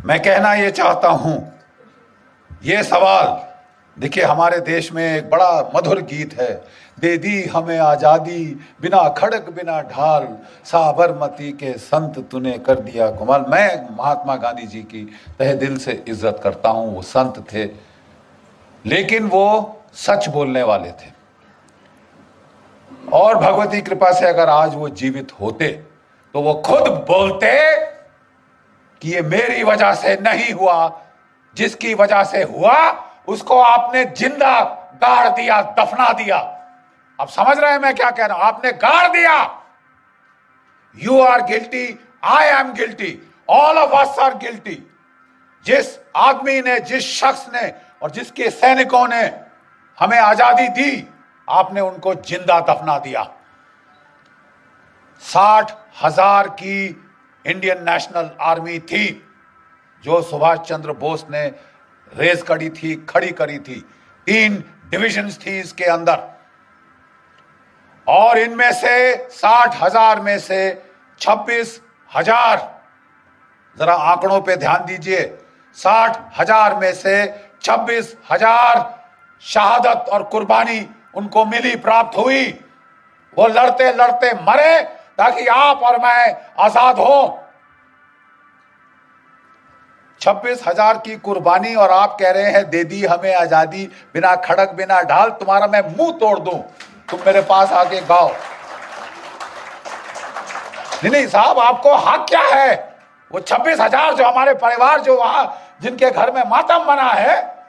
मैं कहना ये चाहता हूं, ये सवाल देखिए, हमारे देश में एक बड़ा मधुर गीत है, दे दी हमें आजादी बिना खड़क बिना ढाल, साबरमती के संत तूने कर दिया कमाल। मैं महात्मा गांधी जी की तहे दिल से इज्जत करता हूं। वो संत थे, लेकिन वो सच बोलने वाले थे, और भगवती कृपा से अगर आज वो जीवित होते तो वो खुद बोलते कि ये मेरी वजह से नहीं हुआ, जिसकी वजह से हुआ उसको आपने जिंदा गाड़ दिया, दफना दिया। अब समझ रहे हैं मैं क्या कह रहा हूं? आपने गाड़ दिया। You are guilty, I am guilty, all of us are guilty. जिस आदमी ने, जिस शख्स ने और जिसके सैनिकों ने हमें आजादी दी, आपने उनको जिंदा दफना दिया। 60,000 की इंडियन नेशनल आर्मी थी जो सुभाष चंद्र बोस ने रेस करी थी, खड़ी करी थी। 3 डिविजन्स थी इसके अंदर, और इनमें से 60,000 में से 26,000, जरा आंकड़ों पे ध्यान दीजिए, 60,000 में से 26,000 शहादत और कुर्बानी उनको मिली, प्राप्त हुई। वो लड़ते लड़ते मरे ताकि आप और मैं आजाद हो। 26,000 की कुर्बानी, और आप कह रहे हैं दे दी हमें आजादी बिना खड़क बिना ढाल। तुम्हारा मैं मुंह तोड़ दूं, तुम मेरे पास आके गाओ। नहीं साहब, आपको हक क्या है? वो 26,000 जो हमारे परिवार, जो वहां जिनके घर में मातम बना है,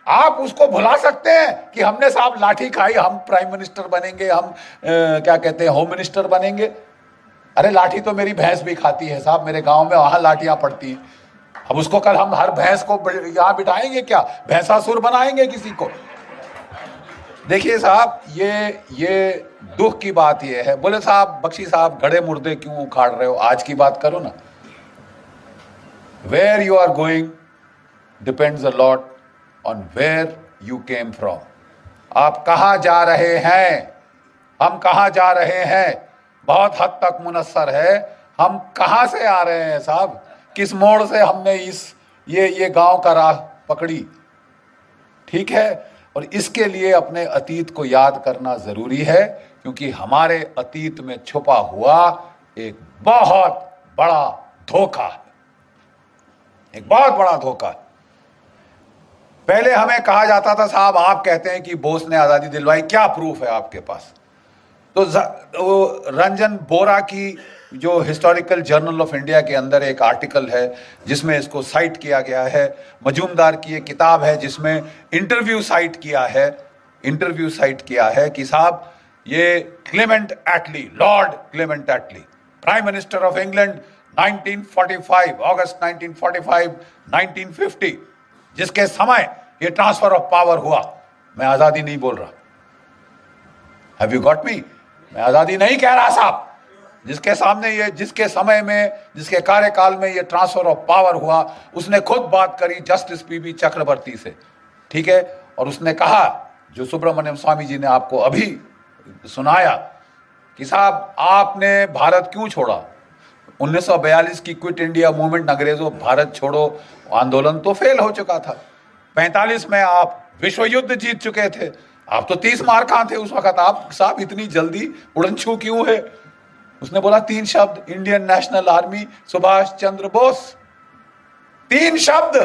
आप उसको भुला सकते हैं कि हमने साहब लाठी खाई, हम प्राइम मिनिस्टर बनेंगे, हम क्या कहते हैं, होम मिनिस्टर बनेंगे? अरे लाठी तो मेरी भैंस भी खाती है साहब, मेरे गांव में वहां लाठियां पड़ती हैं। अब उसको कल हम हर भैंस को यहां बिठाएंगे क्या? भैंसासुर बनाएंगे किसी को? देखिए साहब, ये दुख की बात ये है। बोले साहब, बख्शी साहब, गड़े मुर्दे क्यों उखाड़ रहे हो? आज की बात करो ना। Where you are going depends a lot on where you came from. आप कहां जा रहे हैं, हम कहां जा रहे हैं, बहुत हद तक मुनस्सर है हम कहां से आ रहे हैं साहब। किस मोड़ से हमने ये गांव का राह पकड़ी, ठीक है? और इसके लिए अपने अतीत को याद करना जरूरी है, क्योंकि हमारे अतीत में छुपा हुआ एक बहुत बड़ा धोखा है, एक बहुत बड़ा धोखा है। पहले हमें कहा जाता था साहब, आप कहते हैं कि बोस ने आजादी दिलवाई, क्या प्रूफ है आपके पास? तो रंजन बोरा की जो हिस्टोरिकल जर्नल ऑफ इंडिया के अंदर एक आर्टिकल है जिसमें इसको साइट किया गया है। मजूमदार की एक किताब है जिसमें इंटरव्यू साइट किया है कि साहब ये Clement Attlee, Lord Clement Attlee, prime minister of England 1945, अगस्त 1945, 1950, जिसके समय ये ट्रांसफर ऑफ पावर हुआ। मैं आजादी नहीं बोल रहा, हैव यू गॉट मी? मैं आजादी नहीं कह रहा साहब। जिसके सामने ये, जिसके समय में, जिसके कार्यकाल में ये ट्रांसफर ऑफ पावर हुआ, उसने खुद बात करी जस्टिस पीबी चक्रवर्ती से, ठीक है? और उसने कहा, जो सुब्रमण्यम स्वामी जी ने आपको अभी सुनाया, कि साहब आपने भारत क्यों छोड़ा? 1942 की क्विट इंडिया मूवमेंट, अंग्रेजों भारत छोड़ो आंदोलन तो फेल हो चुका था। 45 में आप विश्व युद्ध जीत चुके थे, आप तो 30 मार कहां थे उस वक्त? आप साहब इतनी जल्दी उड़नछू क्यों है? उसने बोला 3 शब्द, Indian national army, Subhash Chandra Bose. 3 शब्द।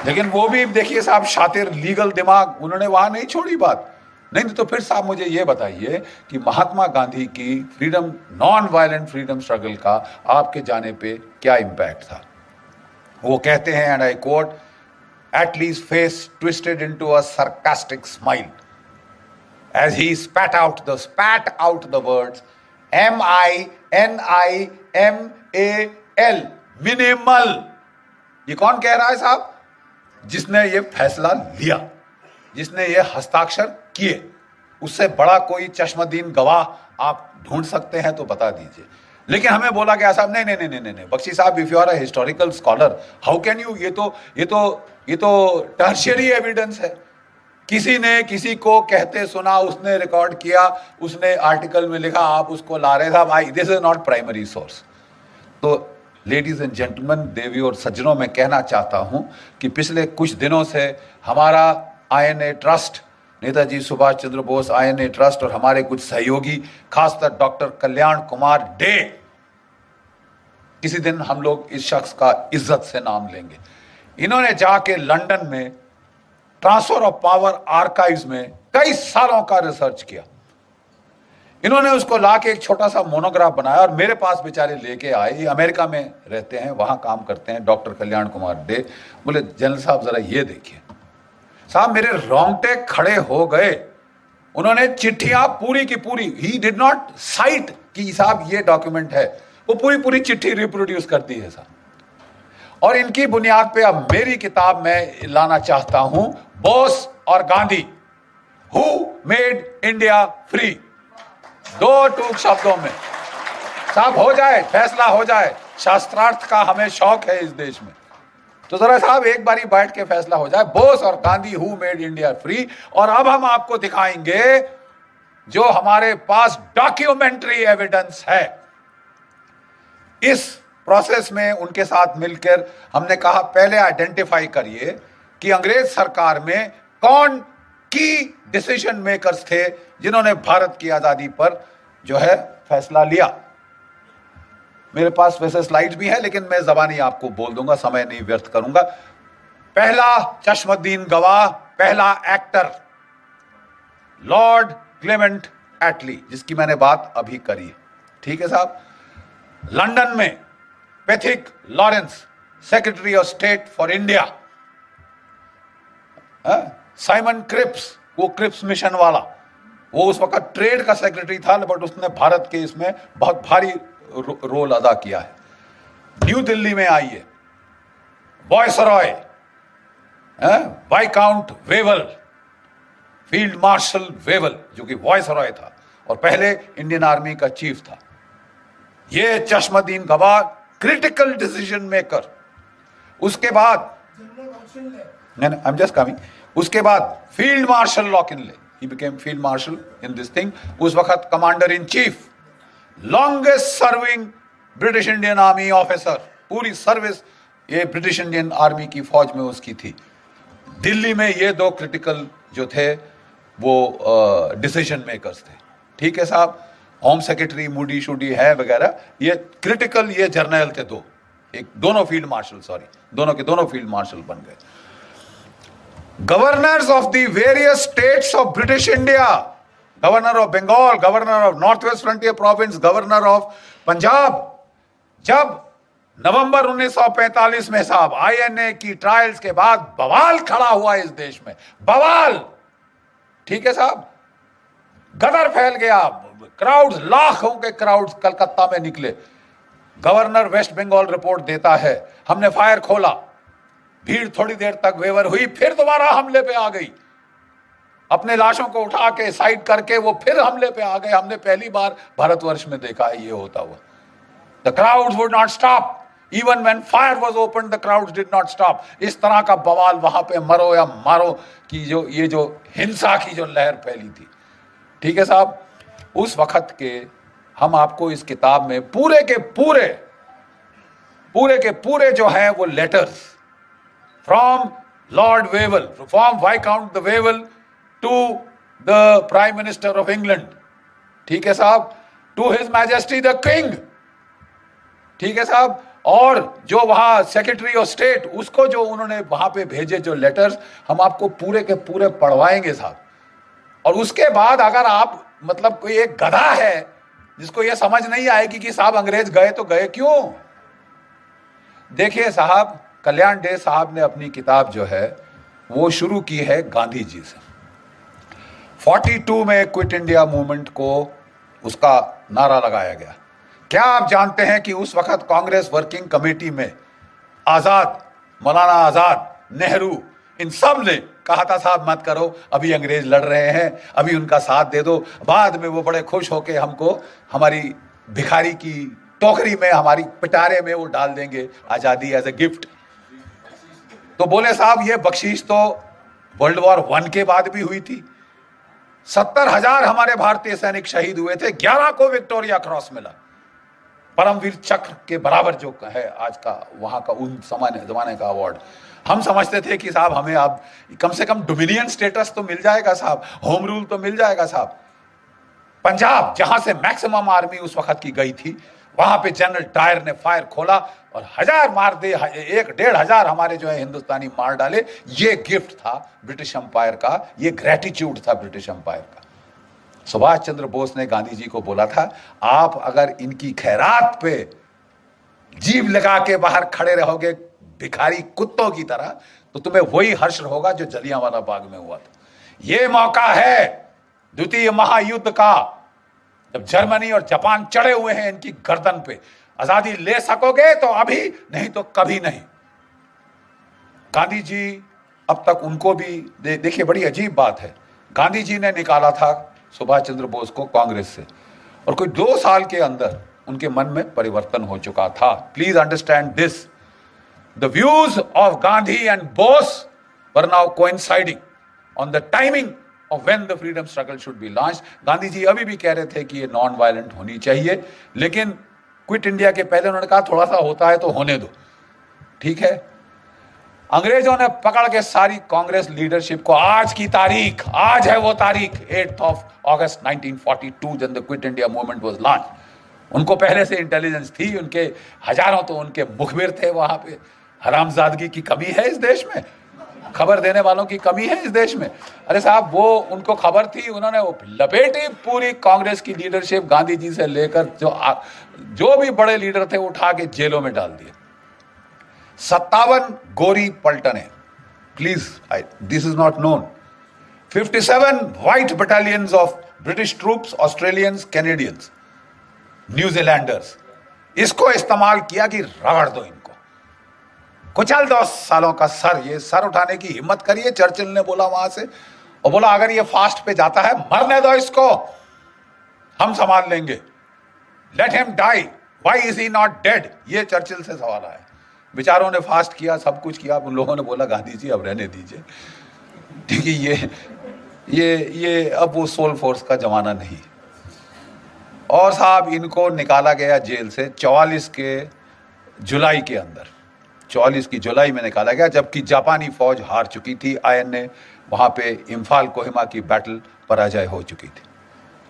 लेकिन वो भी देखिए साहब, शातिर, लीगल दिमाग, उन्होंने वहां नहीं छोड़ी बात। नहीं तो फिर साहब मुझे ये बताइए कि महात्मा गांधी की freedom, non violent freedom struggle का आपके जाने पे क्या इंपैक्ट था? वो कहते हैं, and I quote, Attlee's face twisted into a sarcastic smile as he spat out the words MINIMAL, minimal। ये कौन कह रहा है साहब? जिसने ये फैसला लिया, जिसने ये हस्ताक्षर किए। उससे बड़ा कोई चश्मदीन गवाह आप ढूंढ सकते हैं तो बता दीजिए। लेकिन हमें बोला गया साहब नहीं नहीं नहीं नहीं नहीं, बख्शी साहब, if you are a historical scholar, how can you, ये तो टर्शियरी एविडेंस है। किसी ने किसी को कहते सुना, उसने रिकॉर्ड किया, उसने आर्टिकल में लिखा, आप उसको ला रहे साहब। This is not primary source. तो लेडीज एंड जेंटलमैन, देवी और सज्जनों, मैं कहना चाहता हूं कि पिछले कुछ दिनों से हमारा INA trust, Netaji Subhash Chandra Bose INA trust और हमारे कुछ सहयोगी, खासकर डॉक्टर कल्याण कुमार डे, किसी दिन हम लोग इस शख्स का इज्जत से नाम लेंगे। इन्होंने जाके लंदन में ट्रांसफर ऑफ पावर आर्काइव्स में कई सालों का रिसर्च किया। इन्होंने उसको लाके एक छोटा सा मोनोग्राफ बनाया और मेरे पास बेचारे लेके आए। ये अमेरिका में रहते हैं, वहां काम करते हैं, डॉक्टर कल्याण कुमार डे। बोले जनरल साहब जरा ये देखिए। साहब मेरे रोंगटे खड़े हो गए। उन्होंने चिट्ठियां पूरी की पूरी, ही डिड नॉट साइट कि साहब ये डॉक्यूमेंट है, वो पूरी पूरी चिट्ठी रिप्रोड्यूस करती है साहब। और इनकी बुनियाद पे अब मेरी किताब में लाना चाहता हूं, बोस और Gandhi, who made India free. दो टूक शब्दों में साहब हो जाए, फैसला हो जाए। शास्त्रार्थ का हमें शौक है इस देश में, तो जरा साहब एक बारी बैठ के फैसला हो जाए, बोस और Gandhi, who made India free. और अब हम आपको दिखाएंगे जो हमारे पास डॉक्यूमेंट्री एविडेंस है। इस प्रोसेस में उनके साथ मिलकर हमने कहा पहले आइडेंटिफाई करिए कि अंग्रेज सरकार में कौन की डिसीजन मेकर्स थे जिन्होंने भारत की आजादी पर जो है फैसला लिया। मेरे पास वैसे स्लाइड्स भी है, लेकिन मैं जबानी आपको बोल दूंगा, समय नहीं व्यर्थ करूंगा। पहला चश्मुद्दीन गवाह, पहला एक्टर लॉर्ड क्लेमेंट एटली, जिसकी मैंने बात अभी करी है। ठीक है साहब। लंदन में Pethick Lawrence, secretary of state for India. Simon Cripps, वो क्रिप्स मिशन वाला, वो उस वक्त ट्रेड का सेक्रेटरी था, बट उसने भारत के इसमें बहुत भारी रोल अदा किया है। न्यू दिल्ली में आइए, viceroy, viscount Wavell, field marshal Wavell, जो कि वॉयसरॉय था और पहले इंडियन आर्मी का चीफ था। ये चश्मुद्दीन गवाह, क्रिटिकल डिसीजन मेकर। उसके बाद आई एम जस्ट कमिंग। उसके बाद फील्ड मार्शल लॉकिनले, he became field marshal in this thing. उस वक्त commander in chief, longest serving British Indian army officer, पूरी सर्विस ये ब्रिटिश इंडियन आर्मी की फौज में उसकी थी। दिल्ली में ये दो क्रिटिकल जो थे वो डिसीजन मेकर्स थे। ठीक है साहब। होम सेक्रेटरी मूडी शूडी है वगैरह, ये क्रिटिकल, ये जर्नल थे दो, एक दोनों फील्ड मार्शल, सॉरी दोनों के दोनों फील्ड मार्शल बन गए। Governors of the various states of British India, governor of Bengal, governor of North West Frontier Province, governor of Punjab. जब नवंबर 1945 में साहब आईएनए की ट्रायल्स के बाद बवाल खड़ा हुआ इस देश में, बवाल। ठीक है साहब। गदर फैल गया, क्राउड्स, लाखों के क्राउड्स कलकत्ता में निकले। गवर्नर वेस्ट बंगाल रिपोर्ट देता है, हमने फायर खोला, भीड़ थोड़ी देर तक वेवर हुई, फिर दोबारा हमले पे आ गई। अपने लाशों को उठा के साइड करके वो फिर हमले पे आ गए। हमने पहली बार भारतवर्ष में देखा है ये होता हुआ। The crowds would not stop, even when fire was open the crowds did not stop. इस तरह का बवाल, वहां पे मरो या मारो की जो ये जो हिंसा की जो लहर फैली थी। ठीक है साहब। उस वक्त के हम आपको इस किताब में पूरे के पूरे जो है वो letters from Lord Wavell, from viscount the Wavell to the prime minister of England, ठीक है साहब, to his majesty the king, ठीक है साहब, और जो वहां सेक्रेटरी ऑफ स्टेट, उसको जो उन्होंने वहां पे भेजे जो लेटर्स, हम आपको पूरे के पूरे पढ़वाएंगे साहब। और उसके बाद अगर आप मतलब कोई एक गधा है जिसको यह समझ नहीं आएगी कि साहब अंग्रेज गए तो गए क्यों। देखिए साहब, कल्याण डे साहब ने अपनी किताब जो है वो शुरू की है गांधी जी से। 42 में क्विट इंडिया मूवमेंट को उसका नारा लगाया गया। क्या आप जानते हैं कि उस वक्त कांग्रेस वर्किंग कमेटी में आजाद, मौलाना आजाद, नेहरू, इन सब ने कहा था साहब मत करो, अभी अंग्रेज लड़ रहे हैं, अभी उनका साथ दे दो, बाद में वो बड़े खुश होके हमको हमारी भिखारी की टोकरी में, हमारी पिटारे में वो डाल देंगे आजादी एज ए गिफ्ट। तो बोले साहब ये बख्शीश तो वर्ल्ड वॉर 1 के बाद भी हुई थी। 70,000 हमारे भारतीय सैनिक शहीद हुए थे, 11 को विक्टोरिया क्रॉस मिला। परमवीर चक्र के बराबर जो है आज का वहां का उन जमाने का अवार्ड। हम समझते थे कि साहब हमें अब कम से कम डोमिनियन स्टेटस तो मिल जाएगा साहब, होम रूल तो मिल जाएगा साहब। पंजाब जहां से मैक्सिमम आर्मी उस वक्त की गई थी, वहां पे जनरल डायर ने फायर खोला और 1000 मार दे, 1-1.5 हमारे जो है हिंदुस्तानी मार डाले। ये गिफ्ट था ब्रिटिश एम्पायर का, ये ग्रेटिट्यूड था ब्रिटिश एम्पायर का। सुभाष चंद्र बोस ने गांधी जी को बोला था, आप अगर इनकी खैरात पे जीभ लगा के बाहर खड़े रहोगे भिखारी कुत्तों की तरह, तो तुम्हें वही हर्ष होगा जो जलियांवाला बाग में हुआ था। ये मौका है द्वितीय महायुद्ध का, जब जर्मनी और जापान चढ़े हुए हैं इनकी गर्दन पे। आजादी ले सकोगे तो अभी, नहीं तो कभी नहीं। गांधी जी अब तक उनको भी देखिए, बड़ी अजीब बात है, गांधी जी ने निकाला था सुभाष चंद्र बोस को कांग्रेस से, और कोई 2 साल के अंदर उनके मन में परिवर्तन हो चुका था। Please understand this, the views of Gandhi and Bose were now coinciding on the timing of when the freedom struggle should be launched। Gandhi ji अभी भी कह रहे थे कि ये नॉन वायलेंट होनी चाहिए, लेकिन क्विट इंडिया के पहले उन्होंने कहा थोड़ा सा होता है तो होने दो, ठीक है। अंग्रेजों ने पकड़ के सारी कांग्रेस लीडरशिप को, आज की तारीख, आज है वो तारीख 8 अगस्त 1942 जब the quit India movement was launch. उनको पहले से इंटेलिजेंस थी, उनके हजारों तो उनके मुखबिर थे वहां पे। हरामजादगी की कमी है इस देश में, खबर देने वालों की कमी है इस देश में। अरे साहब, वो उनको खबर थी, उन्होंने वो लपेटी पूरी कांग्रेस की लीडरशिप, गांधी जी से लेकर जो भी बड़े लीडर थे उठा के जेलों में डाल दिए। 57 गोरी पलटने, please this is not known. 57 white battalions of British troops, Australians, Canadians, New Zealanders, इसको इस्तेमाल किया कि रगड़ दो इनको, कुचल 10 सालों का सर, ये सर उठाने की हिम्मत करिए। चर्चिल ने बोला वहां से, और बोला अगर ये फास्ट पे जाता है मरने दो इसको, हम संभाल लेंगे, let him die, why is he not dead. ये चर्चिल से सवाल आया। बेचारों ने फास्ट किया, सब कुछ किया, उन लोगों ने बोला गांधी जी अब रहने दीजिए, ठीक है, ये अब वो सोल फोर्स का जमाना नहीं। और साहब इनको निकाला गया जेल से 44 के जुलाई के अंदर, 44 की जुलाई में निकाला गया, जबकि जापानी फौज हार चुकी थी। INA वहां पे इम्फाल कोहिमा की बैटल पराजय हो चुकी थी।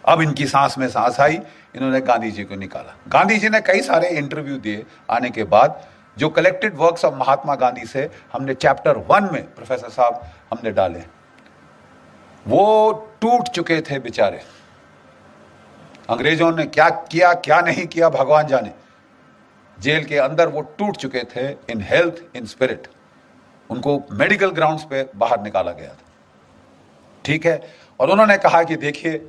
अब इनकी सांस में सांस आई, इन्होंने गांधी जी को निकाला। गांधी जी ने कई सारे इंटरव्यू दिए आने के बाद, जो collected works of Mahatma Gandhi से हमने चैप्टर 1 में प्रोफेसर साहब हमने डाले, वो टूट चुके थे बेचारे। अंग्रेजों ने क्या किया क्या नहीं किया भगवान जाने, जेल के अंदर वो टूट चुके थे, इन हेल्थ, इन स्पिरिट। उनको मेडिकल ग्राउंड्स पे बाहर निकाला गया था, ठीक है। और उन्होंने कहा कि देखिए,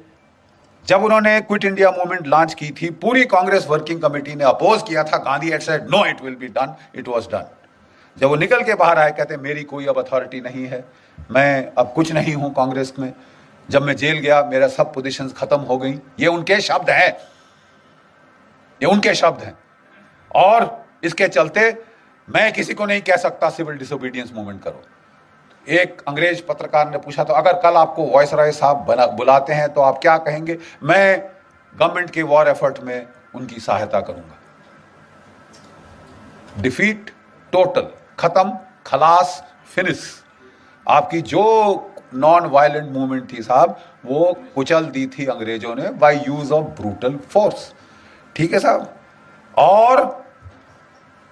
जब उन्होंने क्विट इंडिया मूवमेंट लॉन्च की थी, पूरी कांग्रेस वर्किंग कमेटी ने अपोज किया था। Gandhi had said no, it will be done, it was done. जब वो निकल के बाहर आए, कहते मेरी कोई अब अथॉरिटी नहीं है, मैं अब कुछ नहीं हूं कांग्रेस में, जब मैं जेल गया मेरा सब पोजीशंस खत्म हो गई। ये उनके शब्द हैं, ये उनके शब्द हैं। और इसके चलते मैं किसी को नहीं कह सकता सिविल डिसोबीडियंस मूवमेंट करो। एक अंग्रेज पत्रकार ने पूछा, तो अगर कल आपको वायसराय साहब बुलाते हैं तो आप क्या कहेंगे? मैं गवर्नमेंट के वॉर एफर्ट में उनकी सहायता करूंगा। डिफीट, टोटल, खत्म, खलास, फिनिश। आपकी जो नॉन वायलेंट मूवमेंट थी साहब, वो कुचल दी थी अंग्रेजों ने by use of brutal force, ठीक है साहब। और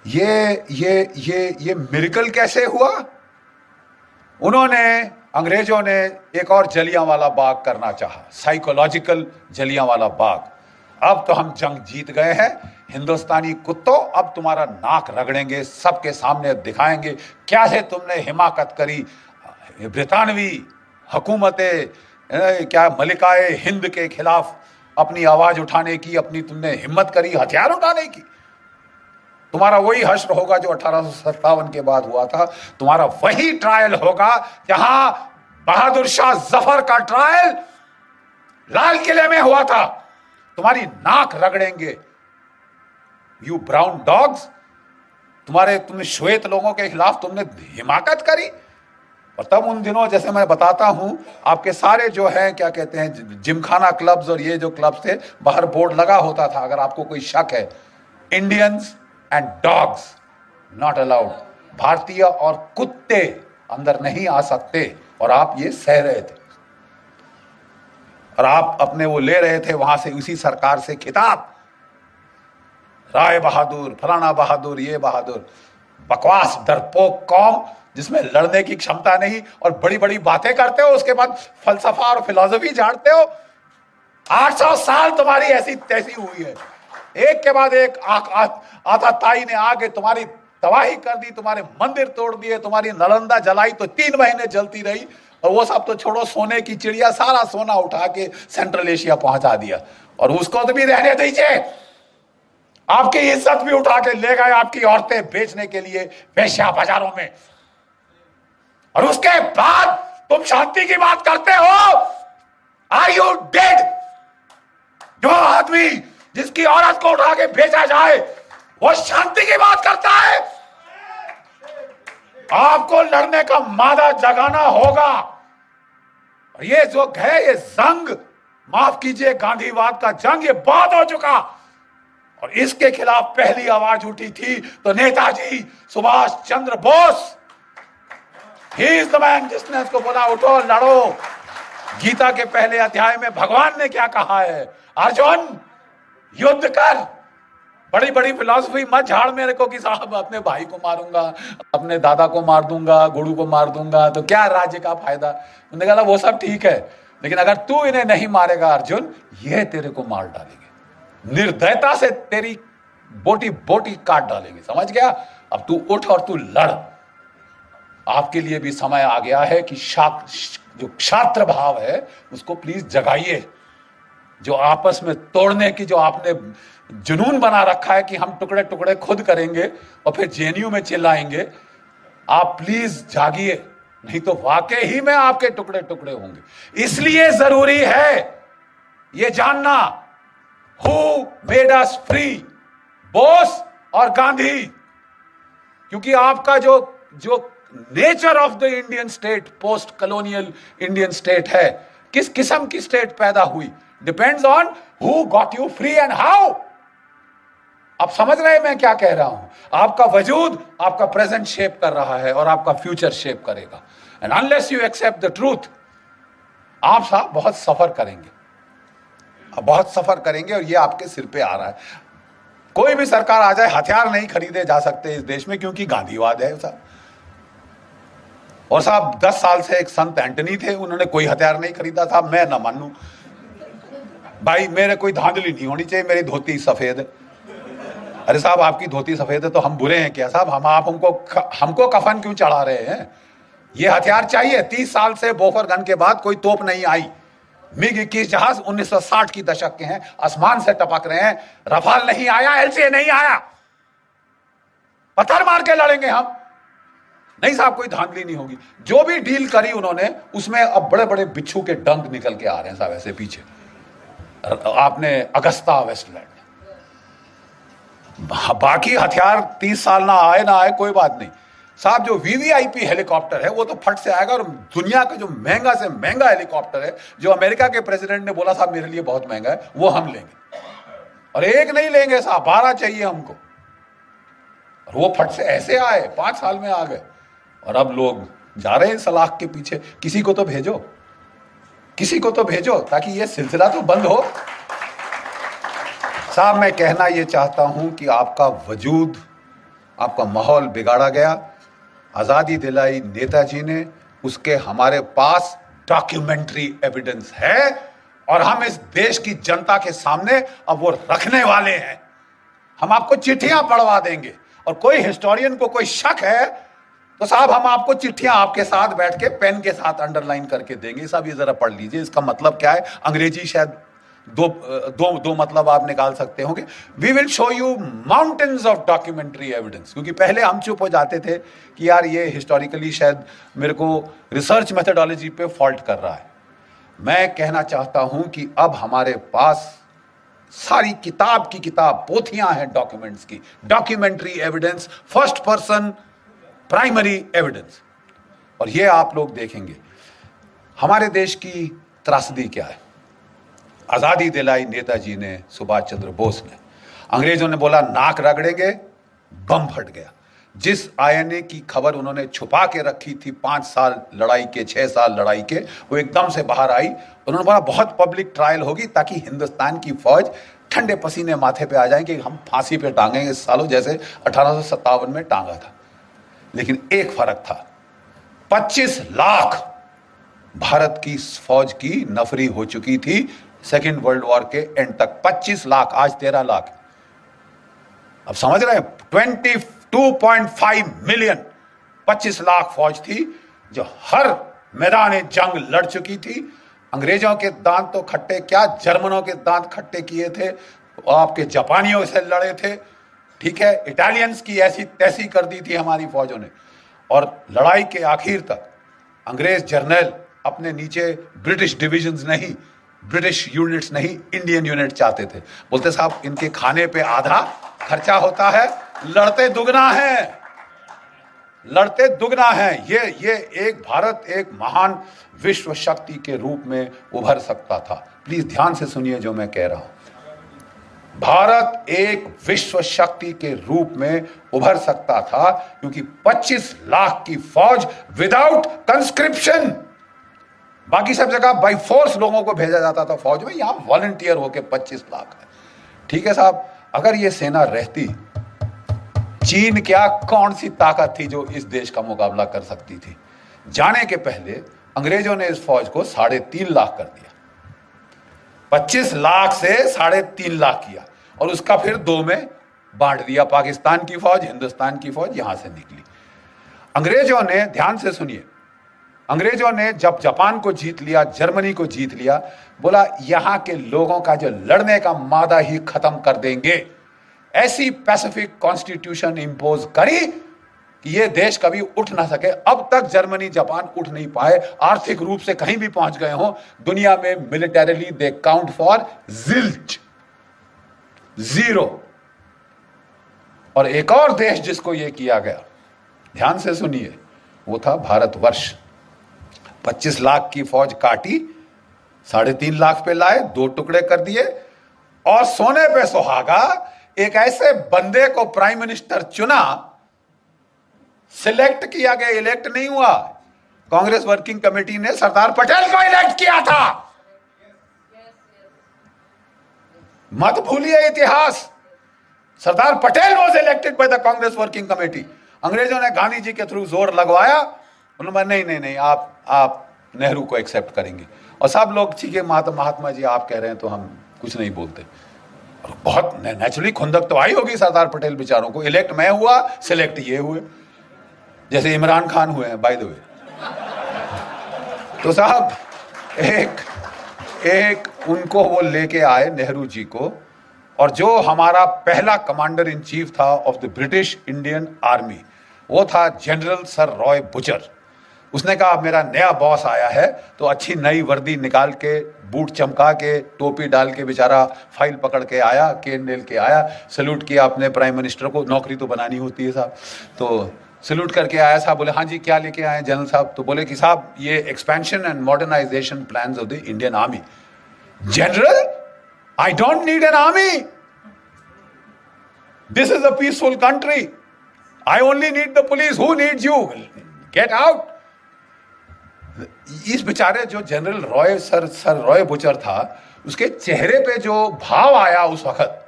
ये मिरेकल कैसे हुआ? उन्होंने, अंग्रेजों ने एक और जलियांवाला बाग करना चाहा, साइकोलॉजिकल जलियांवाला बाग। अब तो हम जंग जीत गए हैं, हिंदुस्तानी कुत्तों, अब तुम्हारा नाक रगड़ेंगे, सबके सामने दिखाएंगे क्या है तुमने हिमाकत करी ब्रितानवी हुकूमतें, क्या मलिकाए हिंद के खिलाफ अपनी आवाज उठाने की, अपनी तुमने हिम्मत करी हथियार उठाने की। तुम्हारा वही हश्र होगा जो 1857 के बाद हुआ था। तुम्हारा वही ट्रायल होगा जहां बहादुर शाह जफर का ट्रायल लाल किले में हुआ था। तुम्हारी नाक रगड़ेंगे, यू ब्राउन डॉग्स। तुमने श्वेत लोगों के खिलाफ तुमने हिमाकत करी। और तब उन दिनों, जैसे मैं बताता हूं, आपके सारे जो है क्या कहते हैं जिमखाना क्लब्स और ये जो क्लब्स थे, बाहर बोर्ड लगा होता था, अगर आपको कोई शक है Indians and dogs not allowed. भारतीय और कुत्ते अंदर नहीं आ सकते, और आप ये सह रहे थे, और आप अपने वो ले रहे थे वहां से उसी सरकार से खिताब, राय बहादुर, फलाना बहादुर, ये बहादुर। बकवास, डरपोक कौम जिसमें लड़ने की क्षमता नहीं, और बड़ी बड़ी बातें करते हो, उसके बाद फलसफा और फिलॉसफी झाड़ते हो। 800 साल तुम्हारी ऐसी तैसी हुई है, एक के बाद एक आताताई ने आके तुम्हारी तबाही कर दी, तुम्हारे मंदिर तोड़ दिए, तुम्हारी नालंदा जलाई तो 3 महीने जलती रही, और वो सब तो छोड़ो, सोने की चिड़िया सारा सोना उठा के सेंट्रल एशिया पहुंचा दिया, और उसको तो भी रहने दीजिए। आपकी इज्जत भी उठा के ले गए आपकी औरतें बेचने के लिए वेश्या बाजारों में, और उसके बाद तुम शांति की बात करते हो। Are you dead? जो आदमी जिसकी औरत को उठा के बेचा जाए वो शांति की बात करता है। आपको लड़ने का मादा जगाना होगा, और ये जो है ये जंग, माफ कीजिए, गांधीवाद का जंग, ये बहुत हो चुका, और इसके खिलाफ पहली आवाज उठी थी तो Netaji Subhash Chandra Bose, he is the man, जिसने इसको बोला उठो लड़ो। गीता के पहले अध्याय में भगवान ने क्या कहा है? अर्जुन युद्ध कर। बड़ी बड़ी फिलॉसफी मत झाड़ मेरे को कि साहब अपने भाई को मारूंगा, अपने दादा को मार दूंगा, गुरु को मार दूंगा तो क्या राज्य का फायदा। उन्होंने कहा वो सब ठीक है, लेकिन अगर तू इन्हें नहीं मारेगा अर्जुन, ये तेरे को मार डालेंगे, निर्दयता से तेरी बोटी बोटी काट डालेंगे, समझ गया? अब तू उठ और तू लड़। आपके लिए भी समय आ गया है कि जो क्षात्र भाव है उसको प्लीज जगाइए। जो आपस में तोड़ने की जो आपने जुनून बना रखा है कि हम टुकड़े टुकड़े खुद करेंगे और फिर जेएनयू में चिल्लाएंगे, आप प्लीज जागिए, नहीं तो वाकई ही में आपके टुकड़े टुकड़े होंगे। इसलिए जरूरी है ये जानना, who made us free, Bose और गांधी। क्योंकि आपका जो nature of the Indian state, post colonial Indian state है, किस किस्म की स्टेट पैदा हुई, depends on who got you free and how. आप समझ रहे हैं मैं क्या कह रहा हूं? आपका वजूद आपका प्रेजेंट शेप कर रहा है और आपका फ्यूचर शेप करेगा। And unless you accept the truth, आप साहब बहुत सफर करेंगे, आप बहुत सफर करेंगे, और ये आपके सिर पे आ रहा है। कोई भी सरकार आ जाए, हथियार नहीं खरीदे जा सकते इस देश में, क्योंकि गांधीवाद है साहब। और साहब 10 साल से एक संत एंटनी थे, उन्होंने कोई हथियार नहीं खरीदा था। मैं ना मानूं भाई, मेरे कोई धांधली नहीं होनी चाहिए, मेरी धोती सफेद है। अरे साहब आपकी धोती सफेद है तो हम बुरे हैं क्या साहब? हमको कफन क्यों चढ़ा रहे हैं? ये हथियार चाहिए। 30 साल से बोफर गन के बाद कोई तोप नहीं आई। मिग 21 जहाज 1960 की दशक के हैं, आसमान से टपक रहे हैं। रफाल नहीं आया, एलसीए नहीं आया, पत्थर मार के लड़ेंगे हम। नहीं साहब, कोई धांधली नहीं होगी। जो भी डील करी उन्होंने, उसमें अब बड़े बड़े बिच्छू के डंक निकल के आ रहे हैं साहब ऐसे पीछे। आपने अगस्ता वेस्टलैंड, बाकी हथियार 30 साल ना आए कोई बात नहीं साहब। जो वीवीआईपी हेलीकॉप्टर है वो तो फट से आएगा, और दुनिया का जो महंगा से महंगा हेलीकॉप्टर है, जो अमेरिका के प्रेसिडेंट ने बोला साहब मेरे लिए बहुत महंगा है, वो हम लेंगे। और एक नहीं लेंगे साहब, 12 चाहिए हमको। और वो फट से ऐसे आए, 5 साल में आ गए, और अब लोग जा रहे हैं सलाख के पीछे। किसी को तो भेजो, किसी को तो भेजो, ताकि ये सिलसिला तो बंद हो। साहब मैं कहना ये चाहता हूं कि आपका वजूद, आपका माहौल बिगाड़ा गया। आज़ादी दिलाई नेताजी ने, उसके हमारे पास डॉक्यूमेंट्री एविडेंस है, और हम इस देश की जनता के सामने अब वो रखने वाले हैं। हम आपको चिट्ठियां पढ़वा देंगे, और कोई हिस्टोरियन को कोई शक है तो साहब हम आपको चिट्ठियां आपके साथ बैठ के पेन के साथ अंडरलाइन करके देंगे। साहब ये जरा पढ़ लीजिए, इसका मतलब क्या है। अंग्रेजी शायद दो मतलब आप निकाल सकते होंगे। We will show you mountains of documentary evidence. क्योंकि पहले हम चुप हो जाते थे कि यार ये हिस्टोरिकली शायद मेरे को रिसर्च मेथोडोलॉजी पे फॉल्ट कर रहा है। मैं कहना चाहता हूं कि अब हमारे पास सारी किताब की किताब पोथियां हैं डॉक्यूमेंट्स की, documentary evidence, first person primary evidence. और ये आप लोग देखेंगे हमारे देश की त्रासदी क्या है। आजादी दिलाई नेताजी ने, सुभाष चंद्र बोस ने। अंग्रेजों ने बोला नाक रगड़ेंगे, बम फट गया। जिस आईएनए की खबर उन्होंने छुपा के रखी थी 5 साल लड़ाई के, 6 साल लड़ाई के, वो एकदम से बाहर आई। उन्होंने बोला बहुत पब्लिक ट्रायल होगी ताकि हिंदुस्तान की फौज ठंडे पसीने माथे पे आ जाए कि हम फांसी पे टांगेंगे सालों, जैसे 1857 में टांगा था। लेकिन एक फर्क था, 25 लाख भारत की फौज की नफरी हो चुकी थी सेकेंड वर्ल्ड वॉर के एंड तक। 25 लाख, आज 13 लाख। अब समझ रहे हैं, 22.5 मिलियन, 25 लाख फौज थी जो हर मैदान जंग लड़ चुकी थी। अंग्रेजों के दांत तो खट्टे क्या, जर्मनों के दांत खट्टे किए थे, आपके जापानियों से लड़े थे, ठीक है, इटालियंस की ऐसी तैसी कर दी थी हमारी फौजों ने। और लड़ाई के आखिर तक अंग्रेज जर्नल अपने नीचे ब्रिटिश डिविजन्स नहीं, ब्रिटिश यूनिट्स नहीं, इंडियन यूनिट चाहते थे। बोलते साहब इनके खाने पे आधा खर्चा होता है, लड़ते दुगना है, लड़ते दुगना है। ये एक भारत एक महान विश्व शक्ति के रूप में उभर सकता था। प्लीज ध्यान से सुनिए जो मैं कह रहा हूं। भारत एक विश्व शक्ति के रूप में उभर सकता था क्योंकि 25 लाख की फौज विदाउट कंस्क्रिप्शन, बाकी सब जगह बाई फोर्स लोगों को भेजा जाता था फौज में, यहां वॉलंटियर होके 25 लाख है। ठीक है साहब, अगर ये सेना रहती, चीन क्या कौन सी ताकत थी जो इस देश का मुकाबला कर सकती थी। जाने के पहले अंग्रेजों ने इस फौज को 3.5 लाख कर दिया, 25 लाख से 3.5 लाख किया और उसका फिर 2 में बांट दिया। पाकिस्तान की फौज, हिंदुस्तान की फौज यहां से निकली। अंग्रेजों ने, ध्यान से सुनिए, अंग्रेजों ने जब जापान को जीत लिया, जर्मनी को जीत लिया, बोला यहां के लोगों का जो लड़ने का मादा ही खत्म कर देंगे। ऐसी पैसिफिक कॉन्स्टिट्यूशन इंपोज करी कि ये देश कभी उठ ना सके। अब तक जर्मनी जापान उठ नहीं पाए, आर्थिक रूप से कहीं भी पहुंच गए हो दुनिया में, militarily they count for zilch, 0। और एक और देश जिसको ये किया गया, ध्यान से सुनिए, वो था भारतवर्ष। 25 लाख की फौज काटी, 3.5 लाख पे लाए, 2 टुकड़े कर दिए और सोने पे सुहागा एक ऐसे बंदे को प्राइम मिनिस्टर चुना, सिलेक्ट किया गया, इलेक्ट नहीं हुआ। कांग्रेस वर्किंग कमेटी ने सरदार पटेल को इलेक्ट किया था। मत भूलिए इतिहास, Sardar Patel was elected by the Congress working committee. अंग्रेजों ने गांधी जी के थ्रू जोर लगवाया, उन्होंने नहीं, आप नेहरू को एक्सेप्ट करेंगे। और सब लोग ठीक है महात्मा जी आप कह रहे हैं तो हम कुछ नहीं बोलते। बहुत नेचुरली खुंदक तो आई होगी सरदार पटेल बेचारों को, इलेक्ट मैं हुआ, सिलेक्ट ये हुए, जैसे इमरान खान हुए हैं बाय द वे। तो साहब एक उनको वो लेके आए नेहरू जी को, और जो हमारा पहला कमांडर इन चीफ था of the British Indian army, वो था जनरल सर रॉय बुचर। उसने कहा मेरा नया बॉस आया है, तो अच्छी नई वर्दी निकाल के, बूट चमका के, टोपी डाल के, बेचारा फाइल पकड़ के आया, केन नेल के आया, सैल्यूट किया अपने प्राइम मिनिस्टर को, नौकरी तो बनानी होती है साहब, तो सैल्यूट करके आया साहब। बोले हाँ जी क्या लेके आए जनरल साहब? तो बोले कि साहब ये expansion and modernisation plans of the Indian army. General, I don't need an army, this is a peaceful country, I only need the police, who needs you, get out. इस बेचारे जो general Roy sir Roy Bucher था, उसके चेहरे पे जो भाव आया उस वक्त,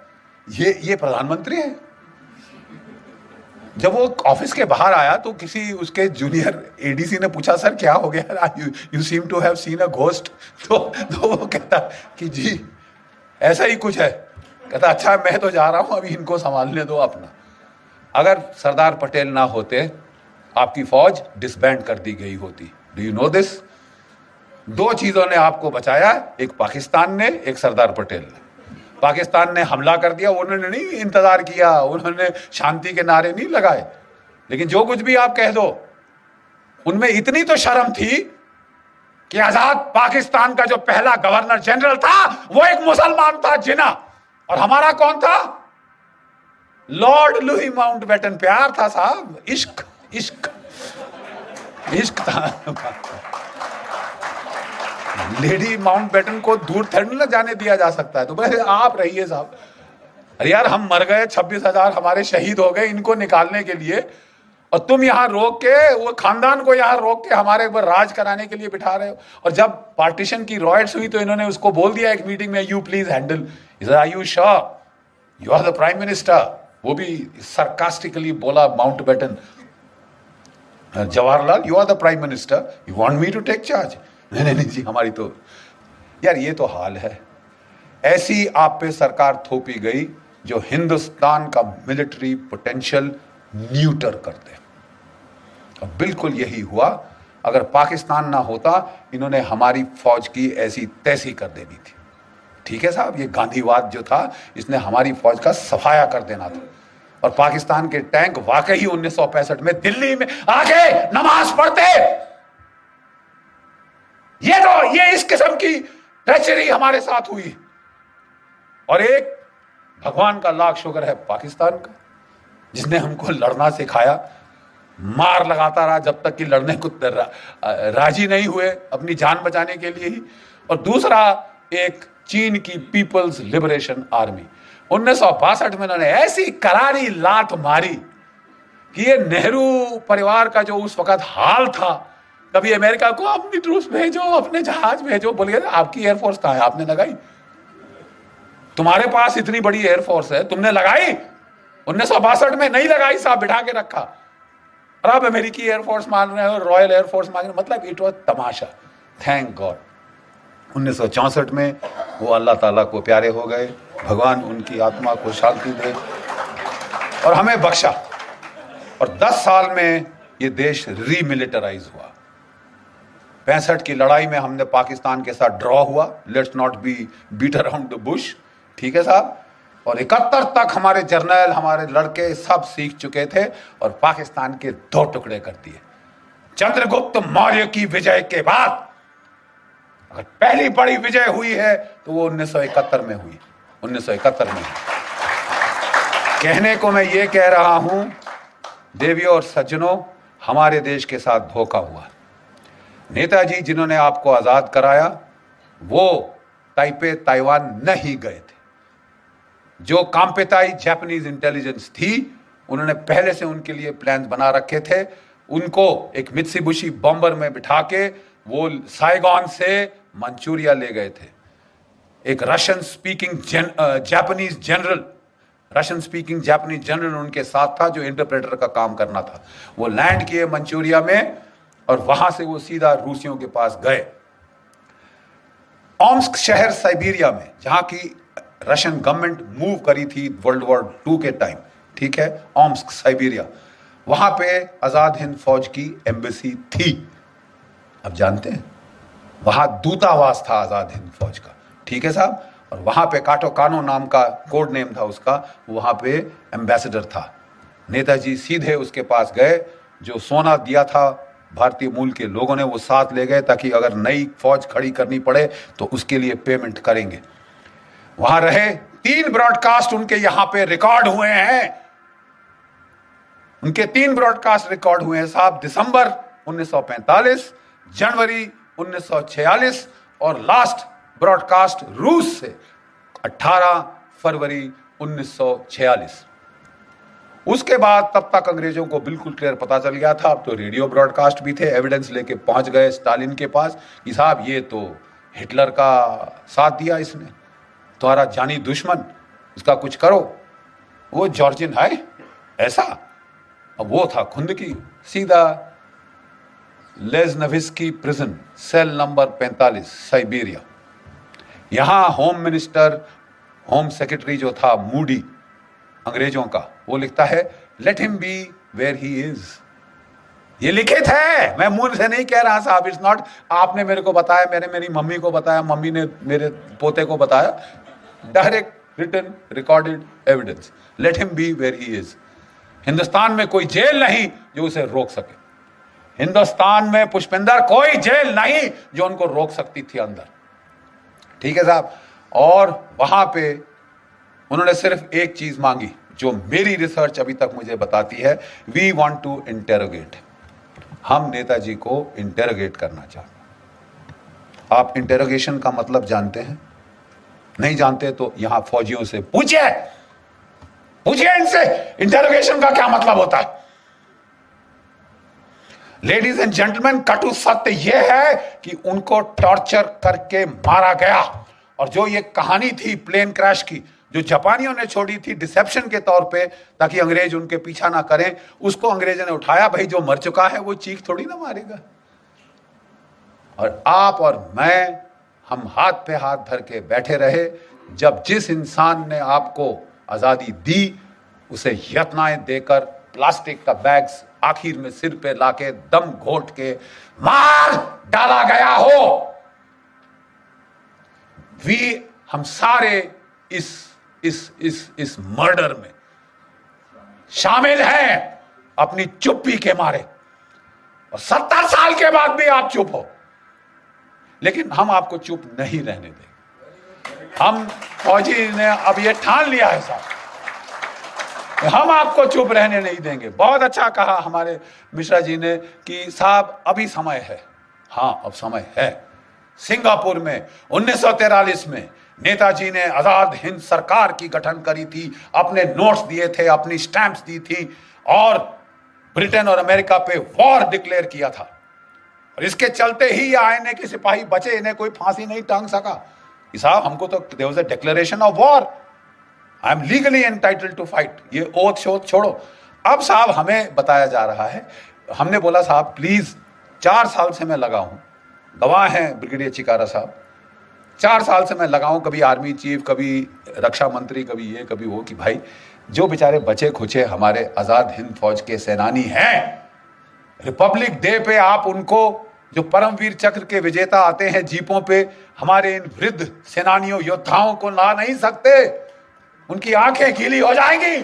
ये प्रधानमंत्री है। जब वो ऑफिस के बाहर आया तो किसी उसके जूनियर एडीसी ने पूछा सर क्या हो गया, you seem to have seen a ghost. तो वो कहता कि जी ऐसा ही कुछ है। कहता अच्छा मैं तो जा रहा हूं, अभी इनको संभालने दो अपना। अगर सरदार पटेल ना होते आपकी फौज डिसबैंड कर दी गई होती। Do you know this? 2 चीजों ने आपको बचाया, एक पाकिस्तान ने, एक सरदार पटेल ने। पाकिस्तान ने हमला कर दिया, उन्होंने नहीं इंतजार किया, उन्होंने शांति के नारे नहीं लगाए, लेकिन जो कुछ भी आप कह दो, उनमें इतनी तो शर्म थी कि आजाद पाकिस्तान का जो पहला गवर्नर जनरल था वो एक मुसलमान था, जिना। और हमारा कौन था? Lord Louis Mountbatten. प्यार था साहब, इश्क इश्क इश्क था। लेडी माउंटबेटन को दूर थोड़ी ना जाने दिया जा सकता है, तो बस आप रहिए साहब। अरे यार हम मर गए, 26,000 हमारे शहीद हो गए इनको निकालने के लिए, और तुम यहां रोक के वो खानदान को यहां रोक के हमारे ऊपर राज कराने के लिए बिठा रहे हो। और जब पार्टीशन की रॉयट्स हुई तो इन्होंने उसको बोल दिया एक मीटिंग में, you please handle. Are you sure you are the prime minister? वो भी सरकास्टिकली बोला Mountbatten, Jawaharlal you are the prime minister, you want me to take charge? नहीं नहीं जी, हमारी तो यार ये तो हाल है। ऐसी आप पे सरकार थोपी गई जो हिंदुस्तान का मिलिट्री पोटेंशियल न्यूटर कर दे। अब बिल्कुल यही हुआ। अगर पाकिस्तान ना होता, इन्होंने हमारी फौज की ऐसी तैसी कर देनी थी। ठीक है साहब, ये गांधीवाद जो था इसने हमारी फौज का सफाया कर देना था। और पाकिस्तान के टैंक वाकई 1965 में दिल्ली में आके नमाज पढ़ते। ये इस किस्म की ट्रेचरी हमारे साथ हुई। और एक भगवान का लाख शुक्र है पाकिस्तान का, जिसने हमको लड़ना सिखाया, मार लगाता रहा जब तक कि लड़ने को राजी नहीं हुए अपनी जान बचाने के लिए ही। और दूसरा एक चीन की पीपल्स लिबरेशन आर्मी, 1962 में उन्होंने ऐसी करारी लात मारी कि ये नेहरू परिवार का जो उस वक्त हाल था, कभी अमेरिका को अपनी ट्रूप्स भेजो, अपने जहाज भेजो, बोल गए आपकी एयरफोर्स कहां है, आपने लगाई? तुम्हारे पास इतनी बड़ी एयरफोर्स है, तुमने लगाई? 1962 में नहीं लगाई साहब, बिठा के रखा। और अब अमेरिकी एयरफोर्स मान रहे हो, रॉयल एयरफोर्स मान रहे हो, मतलब it was Tamasha. Thank God 1964 में वो अल्लाह ताला को प्यारे हो गए, भगवान उनकी आत्मा को शांति दे और हमें बख्शा। और 10 साल में ये देश रीमिलिटराइज हुआ। 65 की लड़ाई में हमने पाकिस्तान के साथ ड्रॉ हुआ, let's not be beat around the bush, ठीक है साहब। और 71 तक हमारे जर्नल, हमारे लड़के सब सीख चुके थे और पाकिस्तान के 2 टुकड़े कर दिए। चंद्रगुप्त मौर्य की विजय के बाद अगर पहली बड़ी विजय हुई है तो वो 1971 में हुई। 1971 में कहने को मैं ये कह रहा हूं, देवियों और सज्जनों, हमारे देश के साथ धोखा हुआ। नेताजी जिन्होंने आपको आजाद कराया वो ताइपे ताइवान नहीं गए थे। जो कांपेताई जापानीज इंटेलिजेंस थी, उन्होंने पहले से उनके लिए प्लान बना रखे थे। उनको एक मित्सुबिशी बॉम्बर में बिठा के वो साइगॉन से मंचूरिया ले गए थे। एक रशियन स्पीकिंग जापानीज जनरल उनके साथ था जो इंटरप्रेटर का काम करना था। वो लैंड किए मंचूरिया में और वहां से वो सीधा रूसियों के पास गए। ओम्स्क शहर साइबेरिया में, जहां की रशियन गवर्नमेंट मूव करी थी वर्ल्ड वॉर 2 के टाइम, ठीक है, ओम्स्क साइबेरिया, वहां पे आजाद हिंद फौज की एम्बेसी थी। अब जानते हैं वहां दूतावास था आजाद हिंद फौज का, ठीक है साहब। और वहां पे काटो कानो नाम का कोड नेम था उसका, वहां पे एम्बेसडर था। नेताजी सीधे उसके पास गए, जो सोना दिया था भारतीय मूल के लोगों ने वो साथ ले गए ताकि अगर नई फौज खड़ी करनी पड़े तो उसके लिए पेमेंट करेंगे। वहां रहे, 3 ब्रॉडकास्ट उनके यहां पे रिकॉर्ड हुए हैं। उनके 3 ब्रॉडकास्ट रिकॉर्ड हुए हैं साहब, दिसंबर 1945, जनवरी 1946 और लास्ट ब्रॉडकास्ट रूस से 18 फरवरी 1946। उसके बाद तब तक अंग्रेजों को बिल्कुल क्लियर पता चल गया था। अब तो रेडियो ब्रॉडकास्ट भी थे, एविडेंस लेके पहुंच गए स्टालिन के पास कि साहब ये तो हिटलर का साथ दिया इसने, तुम्हारा जानी दुश्मन, इसका कुछ करो। वो जॉर्जिन है ऐसा। अब वो था खुंदकी, सीधा लेज़नविस्की प्रिजन, सेल नंबर 45 साइबेरिया। यहां होम मिनिस्टर, होम सेक्रेटरी जो था मूडी अंग्रेजों का, वो लिखता है let him be where he is. ये लिखित है, मैं मुंह से नहीं कह रहा साहब, इट्स नॉट आपने मेरे को बताया, मैंने मेरी मम्मी को बताया, मम्मी ने मेरे पोते को बताया, direct written recorded evidence, let him be where he is. Hindustan में कोई जेल नहीं जो उसे रोक सके। हिंदुस्तान में पुष्पिंदर कोई जेल नहीं जो उनको रोक सकती थी अंदर, ठीक है साहब। और वहां पे उन्होंने सिर्फ एक चीज मांगी जो मेरी रिसर्च अभी तक मुझे बताती है, वी वांट टू इंटेरोगेट। हम नेताजी को इंटेरोगेट करना चाहते हैं। आप इंटेरोगेशन का मतलब जानते हैं? नहीं जानते तो यहां फौजियों से पूछिए, पूछिए इनसे इंटरोगेशन का क्या मतलब होता है। लेडीज एंड जेंटलमैन, कटु सत्य यह है कि उनको टॉर्चर करके मारा गया। और जो ये कहानी थी प्लेन क्रैश की, जो जापानियों ने छोड़ी थी डिसेप्शन के तौर पे ताकि अंग्रेज उनके पीछा ना करें, उसको अंग्रेजों ने उठाया। भाई जो मर चुका है वो चीख थोड़ी ना मारेगा। और आप और मैं, हम हाथ पे हाथ धर के बैठे रहे जब जिस इंसान ने आपको आजादी दी उसे यत्नाएं देकर प्लास्टिक का बैग्स आखिर में सिर पे लाके दम घोट के मार डाला गया हो। हम सारे इस मर्डर में शामिल हैं अपनी चुप्पी के मारे। और 70 साल के बाद भी आप चुप हो, लेकिन हम आपको चुप नहीं रहने देंगे। हम फौजी ने अब ये ठान लिया है साहब, हम आपको चुप रहने नहीं देंगे। बहुत अच्छा कहा हमारे मिश्रा जी ने कि साहब अभी समय है। हाँ, अब समय है। सिंगापुर में 1943 में नेताजी ने आजाद हिंद सरकार की गठन करी थी, अपने नोट्स दिए थे, अपनी स्टैंप्स दी थी और ब्रिटेन और अमेरिका पे वॉर डिक्लेयर किया था। और इसके चलते ही ये आईने के सिपाही बचे, इन्हें कोई फांसी नहीं टांग सका कि साहब हमको तो there was a declaration of war, I am legally entitled to fight. ये ओथ शोथ छोड़ो। अब साहब हमें बताया जा रहा है, हमने बोला साहब प्लीज, 4 साल से मैं लगा हूं, गवाह हैं ब्रिगेडियर चिकारा साहब, 4 साल से मैं लगा हूं, कभी आर्मी चीफ, कभी रक्षा मंत्री, कभी ये कभी वो, कि भाई जो बेचारे बचे खुचे हमारे आजाद हिंद फौज के सेनानी हैं, रिपब्लिक डे पे आप उनको, जो परमवीर चक्र के विजेता आते हैं जीपों पे, हमारे इन वृद्ध सेनानियों योद्धाओं को ला नहीं सकते, उनकी आंखें गीली हो जाएंगी।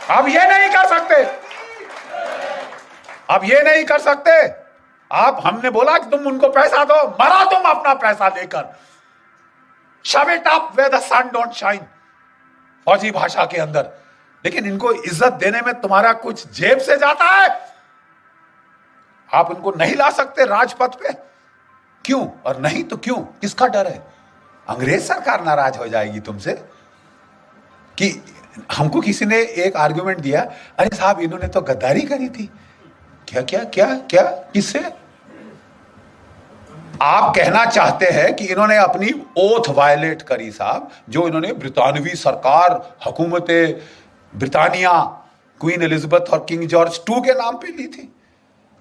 अब ये नहीं कर सकते, अब ये नहीं कर सकते। आप, हमने बोला कि तुम उनको पैसा दो, मरा तुम अपना पैसा लेकर, shove it up where the sun don't shine, फौजी भाषा के अंदर। लेकिन इनको इज्जत देने में तुम्हारा कुछ जेब से जाता है। आप उनको नहीं ला सकते राजपथ पे, क्यों? और नहीं तो क्यों? किसका डर है? अंग्रेज सरकार नाराज हो जाएगी तुमसे। कि हमको किसी ने एक आर्गुमेंट दिया, अरे साहब इन्होंने तो गद्दारी करी थी। क्या क्या क्या क्या? किससे? आप कहना चाहते हैं कि इन्होंने अपनी ओथ वायलेट करी साहब, जो इन्होंने ब्रितानवी सरकार, हुकूमत ब्रिटानिया, क्वीन एलिजाबेथ और किंग जॉर्ज II के नाम पे ली थी।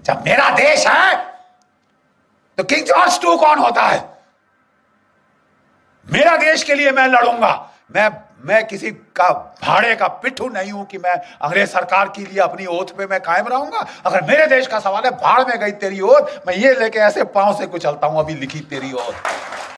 जब मेरा देश है तो किंग जॉर्ज II कौन होता है? मेरा देश के लिए मैं लड़ूंगा। मैं किसी का भाड़े का पिट्ठू नहीं हूं कि मैं अंग्रेज सरकार के लिए अपनी ओथ पे मैं कायम रहूंगा। अगर मेरे देश का सवाल है, भाड़ में गई तेरी ओथ, मैं ये लेके ऐसे पांव से कुचलता हूं, अभी लिखी तेरी ओथ।